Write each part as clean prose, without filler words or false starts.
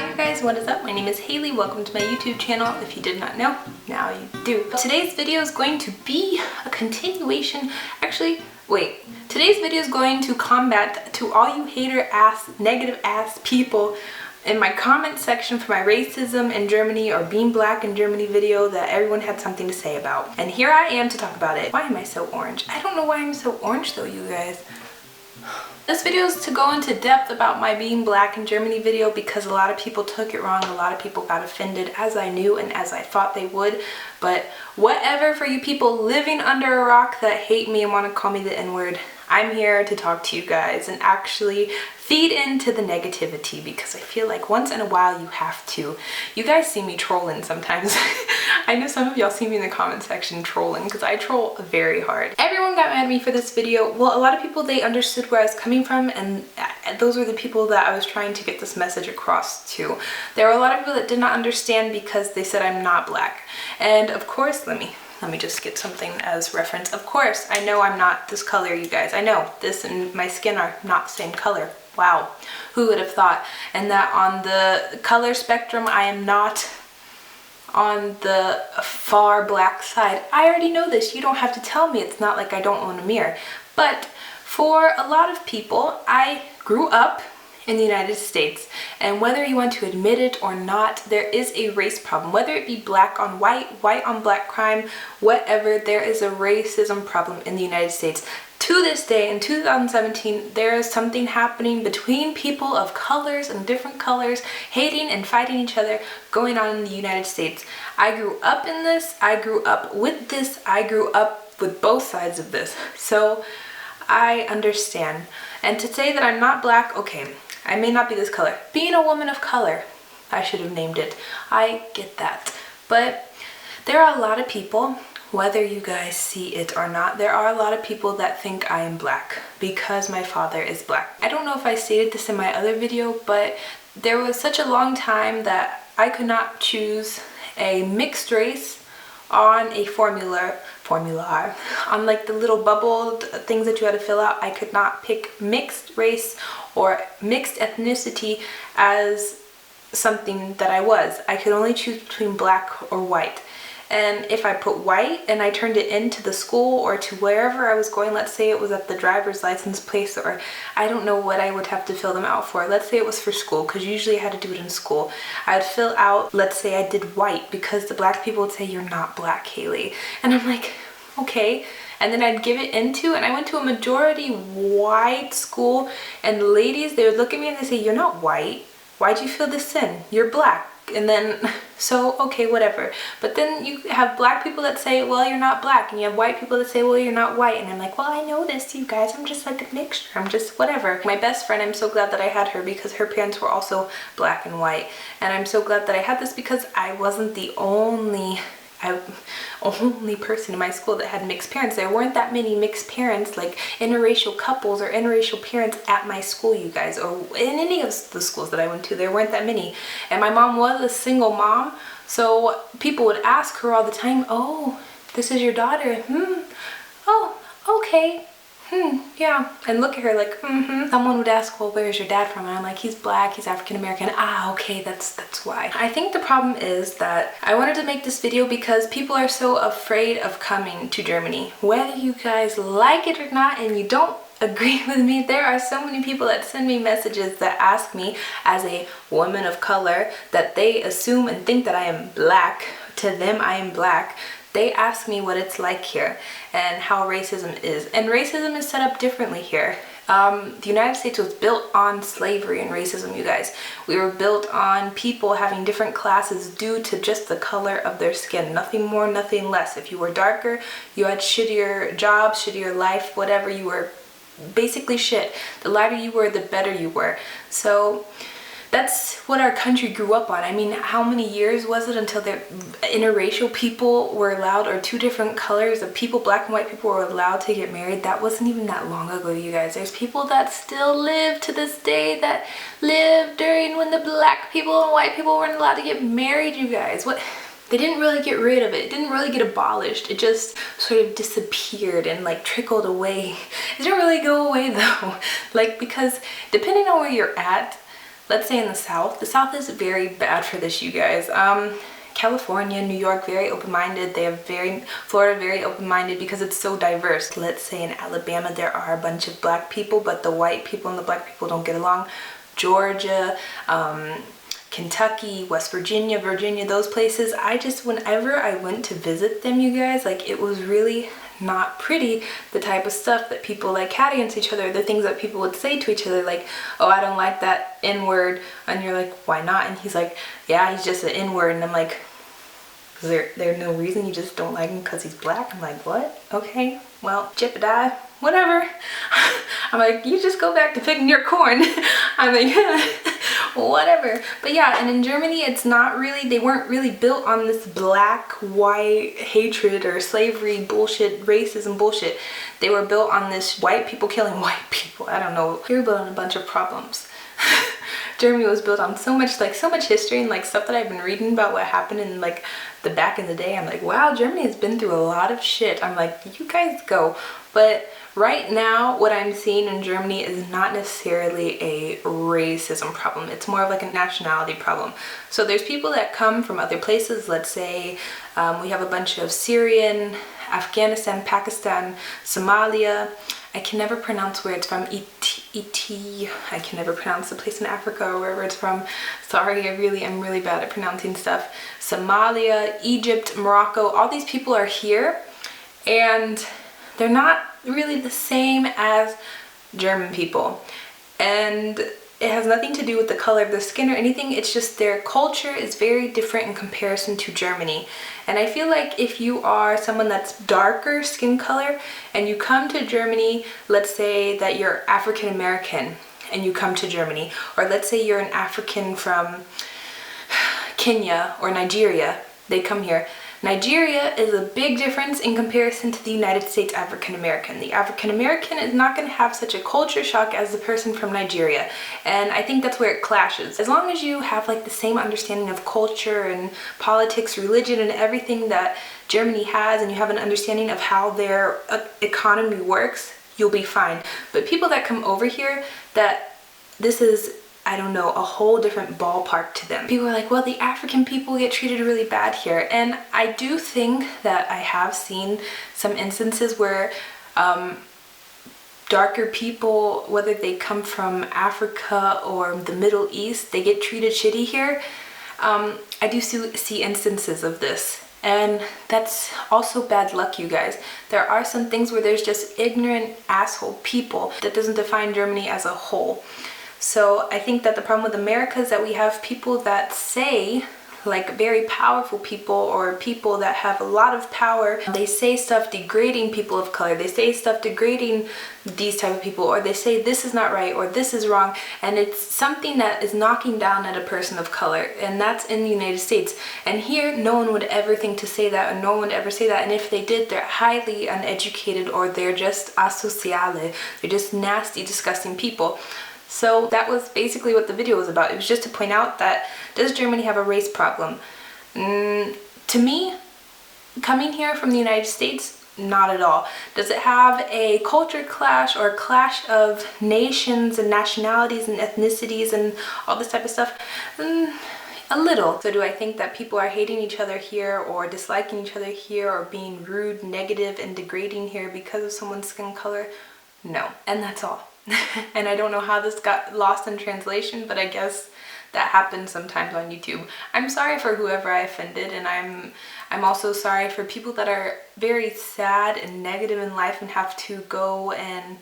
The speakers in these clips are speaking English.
Hi you guys, what is up? My name is Haley. Welcome to my YouTube channel. If you did not know, now you do. Today's video is going to be a continuation. Today's video is going to combat to all you hater ass, negative ass people in my comment section for my racism in Germany or being black in Germany video that everyone had something to say about. And here I am to talk about it. Why am I so orange? I don't know why I'm so orange though, you guys. This video is to go into depth about my being black in Germany video because a lot of people took it wrong. A lot of people got offended, as I knew and as I thought they would. But whatever, for you people living under a rock that hate me and want to call me the N-word, I'm here to talk to you guys and actually feed into the negativity, because I feel like once in a while you have to. You guys see me trolling sometimes. I know some of y'all see me in the comment section trolling because I troll very hard. Everyone got mad at me for this video. Well, a lot of people, they understood where I was coming from, and those were the people that I was trying to get this message across to. There were a lot of people that did not understand because they said I'm not black. And of course, let me just get something as reference. Of course, I know I'm not this color, you guys. I know this and my skin are not the same color. Wow, who would have thought? And that on the color spectrum, I am not on the far black side. I already know this. You don't have to tell me. It's not like I don't own a mirror. But for a lot of people, I grew up in the United States, and whether you want to admit it or not, there is a race problem. Whether it be black on white, white on black crime, whatever, there is a racism problem in the United States. To this day, in 2017, there is something happening between people of colors and different colors, hating and fighting each other, going on in the United States. I grew up in this, I grew up with this, I grew up with both sides of this. So I understand. And to say that I'm not black, okay, I may not be this color. Being a woman of color, I should have named it. I get that. But there are a lot of people, whether you guys see it or not, there are a lot of people that think I am black because my father is black. I don't know if I stated this in my other video, but there was such a long time that I could not choose a mixed race on a formular, on like the little bubbled things that you had to fill out. I could not pick mixed race or mixed ethnicity as something that I was. I could only choose between black or white. And if I put white and I turned it into the school or to wherever I was going, let's say it was at the driver's license place, or I don't know what I would have to fill them out for. Let's say it was for school, because usually I had to do it in school. I'd fill out, let's say I did white, because the black people would say, "You're not black, Haley." And I'm like, okay. And then I'd give it into, and I went to a majority white school, and the ladies, they would look at me and they say, "You're not white. Why'd you fill this in? You're black." And then, so, okay, whatever. But then you have black people that say, "Well, you're not black." And you have white people that say, "Well, you're not white." And I'm like, well, I know this, you guys. I'm just like a mixture. I'm just whatever. My best friend, I'm so glad that I had her because her parents were also black and white. And I'm so glad that I had this because I wasn't the only person in my school that had mixed parents. There weren't that many mixed parents, like interracial couples or interracial parents at my school, you guys, or in any of the schools that I went to. There weren't that many. And my mom was a single mom, so people would ask her all the time, "Oh, this is your daughter? Oh, okay. Yeah." And look at her like, Someone would ask, "Well, where's your dad from?" And I'm like, "He's black, he's African American." Ah, okay, that's why. I think the problem is that I wanted to make this video because people are so afraid of coming to Germany. Whether you guys like it or not, and you don't agree with me, there are so many people that send me messages that ask me, as a woman of color, that they assume and think that I am black. To them, I am black. They ask me what it's like here and how racism is. And racism is set up differently here. The United States was built on slavery and racism, you guys. We were built on people having different classes due to just the color of their skin. Nothing more, nothing less. If you were darker, you had shittier jobs, shittier life, whatever. You were basically shit. The lighter you were, the better you were. So that's what our country grew up on. I mean, how many years was it until the interracial people were allowed, or two different colors of people, black and white people, were allowed to get married? That wasn't even that long ago, you guys. There's people that still live to this day that lived during when the black people and white people weren't allowed to get married, you guys. What? They didn't really get rid of it. It didn't really get abolished. It just sort of disappeared and like trickled away. It didn't really go away though. Like, because depending on where you're at, let's say in the South is very bad for this, you guys. California, New York, very open-minded. They have Florida, very open-minded because it's so diverse. Let's say in Alabama, there are a bunch of black people, but the white people and the black people don't get along. Georgia, Kentucky, West Virginia, those places. Whenever I went to visit them, you guys, like, it was really not pretty, the type of stuff that people like had against each other, the things that people would say to each other, like, oh, I don't like that N-word, and you're like, why not? And he's like, yeah, he's just an N-word, and I'm like, is there no reason, you just don't like him because he's black? I'm like, what? Okay, well, chip it die, whatever. I'm like, you just go back to picking your corn. I'm like, whatever. But yeah, and in Germany, it's not really, they weren't really built on this black, white hatred or slavery bullshit, racism bullshit. They were built on this white people killing white people. I don't know. They were built on a bunch of problems. Germany was built on so much history and like stuff that I've been reading about what happened in like the back in the day. I'm like, wow, Germany has been through a lot of shit. I'm like, you guys go. But right now, what I'm seeing in Germany is not necessarily a racism problem. It's more of like a nationality problem. So there's people that come from other places. Let's say we have a bunch of Syrian, Afghanistan, Pakistan, Somalia. I can never pronounce where it's from. I can never pronounce the place in Africa or wherever it's from. Sorry, I'm really bad at pronouncing stuff. Somalia, Egypt, Morocco, all these people are here, and they're not really the same as German people. And it has nothing to do with the color of their skin or anything. It's just their culture is very different in comparison to Germany. And I feel like if you are someone that's darker skin color and you come to Germany, let's say that you're African American and you come to Germany, or let's say you're an African from Kenya or Nigeria, they come here. Nigeria is a big difference in comparison to the United States African American. The African American is not going to have such a culture shock as the person from Nigeria, and I think that's where it clashes. As long as you have like the same understanding of culture and politics, religion, and everything that Germany has, and you have an understanding of how their economy works, you'll be fine. But people that come over here, that this is, I don't know, a whole different ballpark to them. People are like, well, the African people get treated really bad here. And I do think that I have seen some instances where darker people, whether they come from Africa or the Middle East, they get treated shitty here. I do see instances of this. And that's also bad luck, you guys. There are some things where there's just ignorant asshole people. That doesn't define Germany as a whole. So I think that the problem with America is that we have people that say, like very powerful people or people that have a lot of power, they say stuff degrading people of color, they say stuff degrading these type of people, or they say this is not right or this is wrong, and it's something that is knocking down at a person of color, and that's in the United States. And here no one would ever think to say that, and no one would ever say that, and if they did, they're highly uneducated, or they're just asociale, they're just nasty, disgusting people. So that was basically what the video was about. It was just to point out that, does Germany have a race problem? To me, coming here from the United States, not at all. Does it have a culture clash or a clash of nations and nationalities and ethnicities and all this type of stuff? A little. So do I think that people are hating each other here or disliking each other here or being rude, negative, and degrading here because of someone's skin color? No. And that's all. And I don't know how this got lost in translation, but I guess that happens sometimes on YouTube. I'm sorry for whoever I offended, and I'm also sorry for people that are very sad and negative in life and have to go and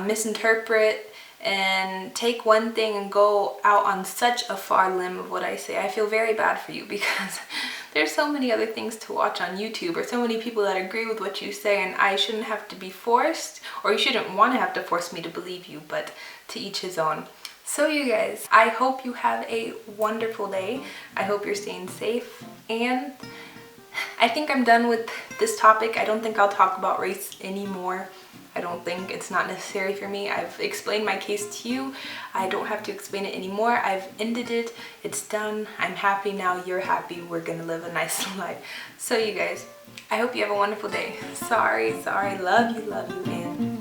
misinterpret and take one thing and go out on such a far limb of what I say. I feel very bad for you, because there's so many other things to watch on YouTube, or so many people that agree with what you say, and I shouldn't have to be forced, or you shouldn't want to have to force me to believe you, but to each his own. So you guys, I hope you have a wonderful day. I hope you're staying safe, and I think I'm done with this topic. I don't think I'll talk about race anymore. I don't think, it's not necessary for me. I've explained my case to you. I don't have to explain it anymore. I've ended it. It's done. I'm happy now. You're happy. We're gonna live a nice life. So you guys, I hope you have a wonderful day. Sorry. Love you, and